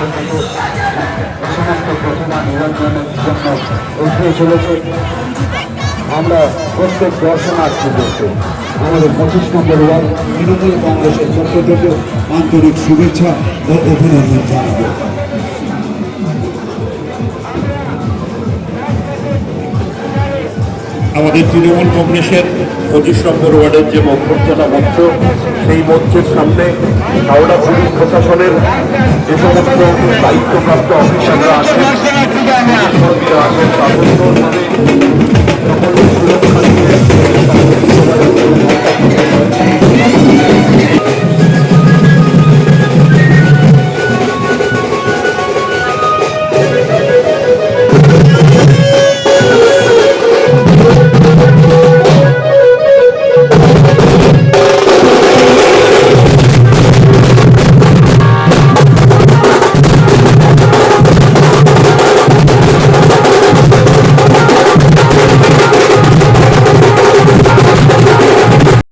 সমস্ত প্রতিমা নিরঞ্জনের জন্য উঠে চলেছে। আমরা প্রত্যেক দর্শনার্থীদেরকে আমাদের 25 নম্বর ওয়ার্ড তৃণমূল কংগ্রেসের পক্ষ থেকে আন্তরিক শুভেচ্ছা ও অভিনন্দন জানাবো। আমাদের তৃণমূল কংগ্রেসের 25 নম্বর ওয়ার্ডের যে অভ্যর্থনা মঞ্চ, সেই মঞ্চের সামনে হাওড়া পুলিশ প্রশাসনের যে সমস্ত দায়িত্বপ্রাপ্ত অফিসাররা আছেন, কর্মীরা আছেন, সকলের সুরক্ষা দিয়ে